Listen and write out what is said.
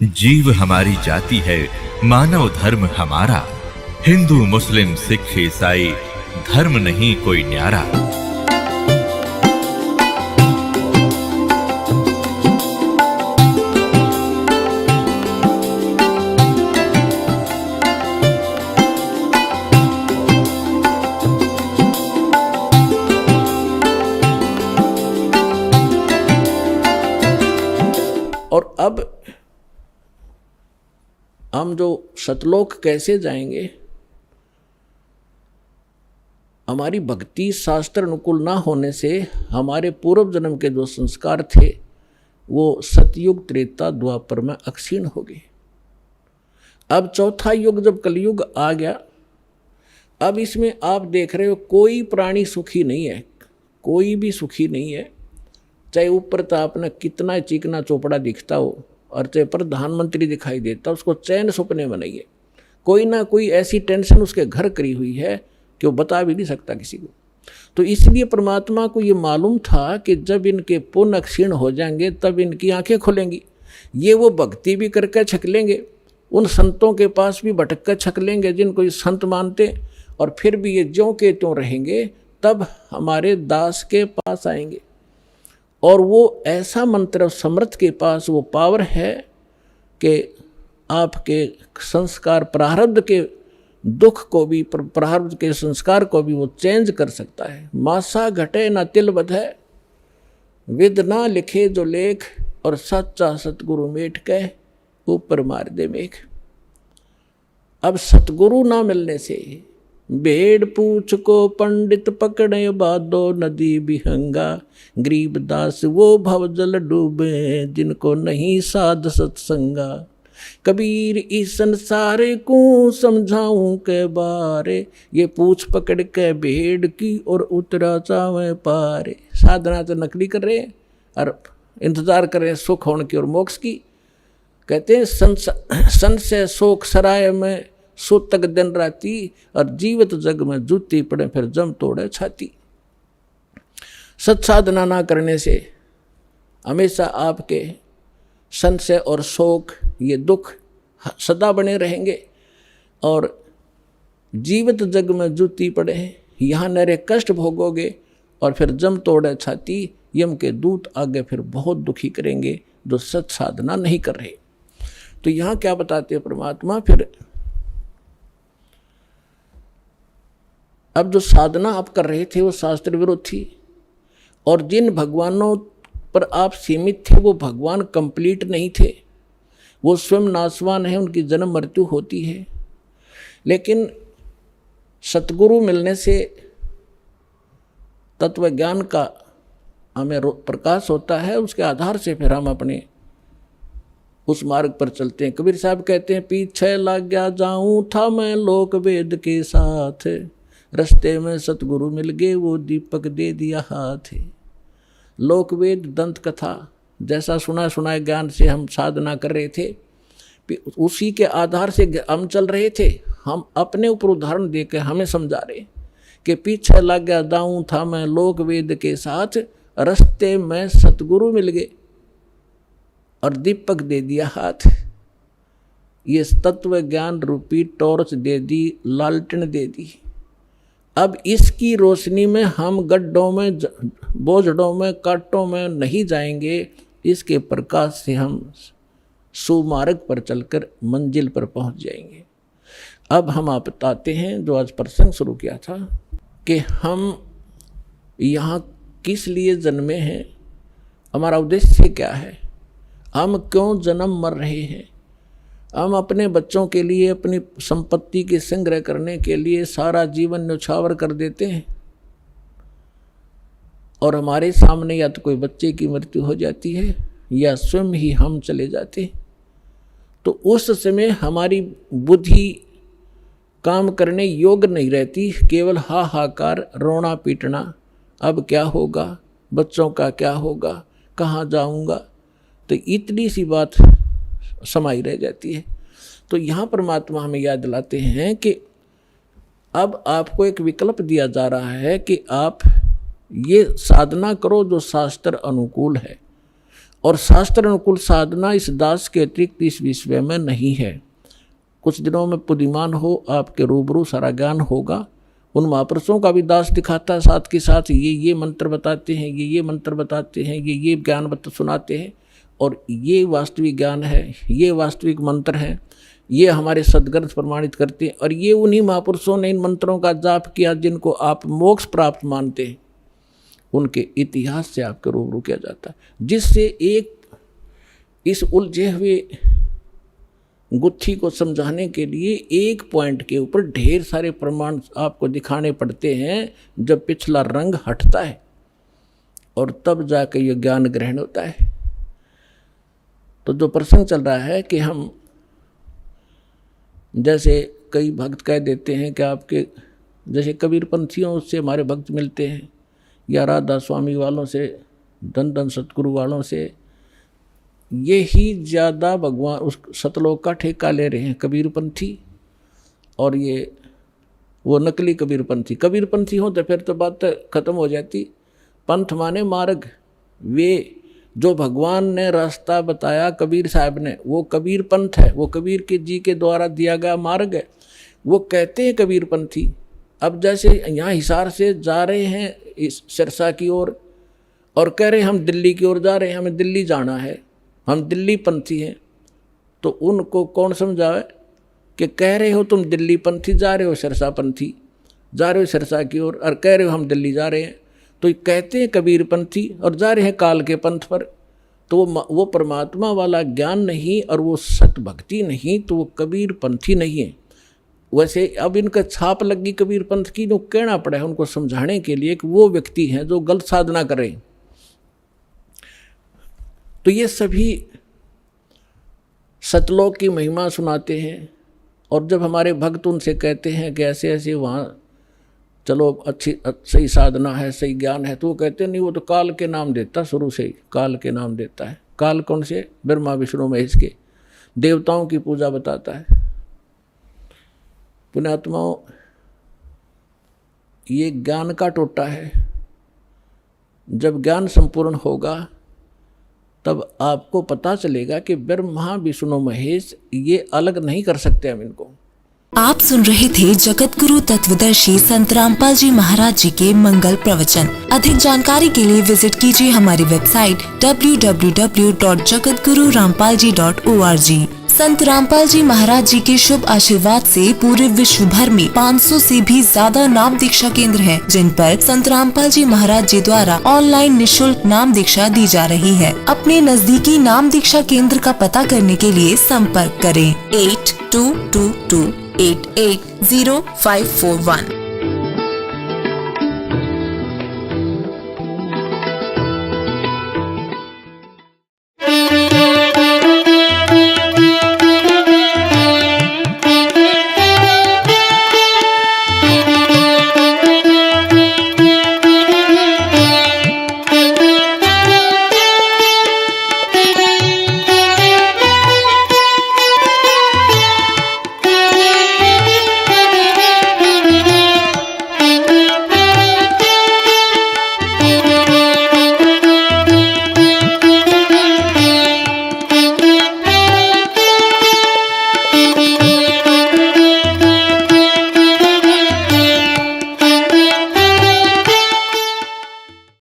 जीव हमारी जाति है, मानव धर्म हमारा। हिंदू मुस्लिम सिख ईसाई धर्म नहीं कोई न्यारा। और अब हम जो सतलोक कैसे जाएंगे, हमारी भक्ति शास्त्र अनुकूल ना होने से हमारे पूर्व जन्म के जो संस्कार थे वो सतयुग त्रेता द्वापर में अक्षीण हो गए। अब चौथा युग जब कलयुग आ गया, अब इसमें आप देख रहे हो कोई प्राणी सुखी नहीं है, कोई भी सुखी नहीं है। चाहे ऊपर तो आपने कितना चिकना चोपड़ा दिखता हो और चाहे प्रधानमंत्री दिखाई देता, उसको चैन सपने में नहीं है। कोई ना कोई ऐसी टेंशन उसके घर करी हुई है कि वो बता भी नहीं सकता किसी को। तो इसलिए परमात्मा को ये मालूम था कि जब इनके पुण्य क्षीण हो जाएंगे तब इनकी आंखें खुलेंगी। ये वो भक्ति भी करके छक लेंगे, उन संतों के पास भी भटक कर छक लेंगे जिनको ये संत मानते, और फिर भी ये ज्यों के त्यों रहेंगे। तब हमारे दास के पास आएंगे और वो ऐसा मंत्र समर्थ के पास वो पावर है कि आपके संस्कार प्रारब्ध के दुख को भी, प्रारब्ध के संस्कार को भी वो चेंज कर सकता है। मासा घटे ना तिल बधे, विद ना लिखे जो लेख, और सच्चा सतगुरु मेट के ऊपर मार दे मेघ। अब सतगुरु ना मिलने से भेड़ पूछ को पंडित पकड़े बादो नदी बिहंगा, गरीब दास वो भवजल डूबे जिनको नहीं साध सत्संगा। कबीर इस संसारे को समझाऊं के बारे, ये पूछ पकड़ के भेड़ की और उतरा चावे पारे। साधना तो नकली कर रहे हैं और इंतजार कर रहे हैं सुख होने की और मोक्ष की। कहते हैं सन से शोक सराय में सुतक दिन राती, और जीवित जग में जूती पड़े फिर जम तोड़े छाती। सत्साधना ना करने से हमेशा आपके संशय और शोक, ये दुख सदा बने रहेंगे, और जीवित जग में जूती पड़े यहाँ नरे कष्ट भोगोगे, और फिर जम तोड़े छाती। यम के दूत आगे फिर बहुत दुखी करेंगे जो सत साधना नहीं कर रहे। तो यहाँ क्या बताते हैं परमात्मा, फिर अब जो साधना आप कर रहे थे वो शास्त्र विरुद्ध थी, और जिन भगवानों पर आप सीमित थे वो भगवान कंप्लीट नहीं थे, वो स्वयं नाशवान है, उनकी जन्म मृत्यु होती है। लेकिन सतगुरु मिलने से तत्व ज्ञान का हमें प्रकाश होता है, उसके आधार से फिर हम अपने उस मार्ग पर चलते हैं। कबीर साहब कहते हैं, पीछे लग गया जाऊं था मैं लोक वेद के साथ, रस्ते में सतगुरु मिल गए वो दीपक दे दिया हाथ। लोक वेद दंत कथा जैसा सुना सुनाए ज्ञान से हम साधना कर रहे थे, उसी के आधार से हम चल रहे थे। हम अपने ऊपर उदाहरण देकर हमें समझा रहे कि पीछे लग गया दाऊं था मैं लोक वेद के साथ, रस्ते में सतगुरु मिल गए और दीपक दे दिया हाथ। ये तत्व ज्ञान रूपी टॉर्च दे दी, लालटेन दे दी। अब इसकी रोशनी में हम गड्ढों में, बोझड़ों में, कांटों में नहीं जाएंगे। इसके प्रकाश से हम सुमार्ग पर चलकर मंजिल पर पहुंच जाएंगे। अब हम आप बताते हैं जो आज प्रसंग शुरू किया था कि हम यहाँ किस लिए जन्मे हैं, हमारा उद्देश्य क्या है, हम क्यों जन्म मर रहे हैं। हम अपने बच्चों के लिए, अपनी संपत्ति के संग्रह करने के लिए सारा जीवन न्यौछावर कर देते हैं, और हमारे सामने या तो कोई बच्चे की मृत्यु हो जाती है या स्वयं ही हम चले जाते हैं। तो उस समय हमारी बुद्धि काम करने योग्य नहीं रहती, केवल हाहाकार, रोना पीटना, अब क्या होगा, बच्चों का क्या होगा, कहाँ जाऊँगा। तो इतनी सी बात समाई रह जाती है। तो यहाँ परमात्मा हमें याद दिलाते हैं कि अब आपको एक विकल्प दिया जा रहा है कि आप ये साधना करो जो शास्त्र अनुकूल है, और शास्त्र अनुकूल साधना इस दास के अतिरिक्त इस विश्व में नहीं है। कुछ दिनों में पुदिमान हो आपके रूबरू सारा ज्ञान होगा। उन महापुरुषों का भी दास दिखाता है, साथ के साथ ये मंत्र बताते हैं, ये मंत्र बताते हैं, ये ज्ञान सुनाते हैं, और ये वास्तविक ज्ञान है, ये वास्तविक मंत्र है, ये हमारे सदग्रंथ प्रमाणित करते हैं। और ये उन्हीं महापुरुषों ने इन मंत्रों का जाप किया जिनको आप मोक्ष प्राप्त मानते हैं, उनके इतिहास से आपके रूबरू किया जाता है, जिससे एक इस उलझे हुए गुत्थी को समझाने के लिए एक पॉइंट के ऊपर ढेर सारे प्रमाण आपको दिखाने पड़ते हैं। जब पिछला रंग हटता है और तब जाकर ये ज्ञान ग्रहण होता है। तो जो प्रसंग चल रहा है कि हम जैसे कई भक्त कह देते हैं कि आपके जैसे कबीरपंथियों से हमारे भक्त मिलते हैं, या राधा स्वामी वालों से, धन सतगुरु वालों से, ये ही ज़्यादा भगवान उस सतलोक का ठेका ले रहे हैं कबीरपंथी। और ये वो नकली कबीरपंथी हो तो फिर तो बात खत्म हो जाती। पंथ माने मार्ग, वे जो भगवान ने रास्ता बताया कबीर साहब ने, वो कबीर पंथ है, वो कबीर के जी के द्वारा दिया गया मार्ग है, वो कहते हैं कबीरपंथी। अब जैसे यहाँ हिसार से जा रहे हैं इस सिरसा की ओर और कह रहे हैं हम दिल्ली की ओर जा रहे हैं, हमें दिल्ली जाना है, हम दिल्ली पंथी हैं, तो उनको कौन समझावे कि कह रहे हो तुम दिल्ली पंथी, जा रहे हो सिरसा पंथी, जा रहे हो सिरसा की ओर और कह रहे हो हम दिल्ली जा रहे हैं। तो ये कहते हैं कबीरपंथी और जा रहे हैं काल के पंथ पर। तो वो परमात्मा वाला ज्ञान नहीं और वो सत भक्ति नहीं, तो वो कबीरपंथी नहीं है। वैसे अब इनका छाप लगी कबीरपंथ की, जो कहना पड़ा है उनको समझाने के लिए कि वो व्यक्ति हैं जो गलत साधना कर रहे हैं। तो ये सभी सतलोक की महिमा सुनाते हैं, और जब हमारे भक्त उनसे कहते हैं कि ऐसे ऐसे वहाँ चलो अच्छी सही साधना है, सही ज्ञान है, तो वो कहते नहीं, वो तो काल के नाम देता, शुरू से ही काल के नाम देता है। काल कौन से? ब्रह्मा विष्णु महेश के, देवताओं की पूजा बताता है। पुण्यात्माओं, ये ज्ञान का टोटा है। जब ज्ञान संपूर्ण होगा तब आपको पता चलेगा कि ब्रह्मा विष्णु महेश ये अलग नहीं कर सकते हम इनको। आप सुन रहे थे जगत गुरु तत्वदर्शी संत रामपाल जी महाराज जी के मंगल प्रवचन। अधिक जानकारी के लिए विजिट कीजिए हमारी वेबसाइट www.jagatgururampalji.org। संत रामपाल जी महाराज जी के शुभ आशीर्वाद से पूरे विश्व भर में 500 से भी ज्यादा नाम दीक्षा केंद्र हैं, जिन पर संत रामपाल जी महाराज जी द्वारा ऑनलाइन निशुल्क नाम दीक्षा दी जा रही है। अपने नजदीकी नाम दीक्षा केंद्र का पता करने के लिए संपर्क करें 8222880541।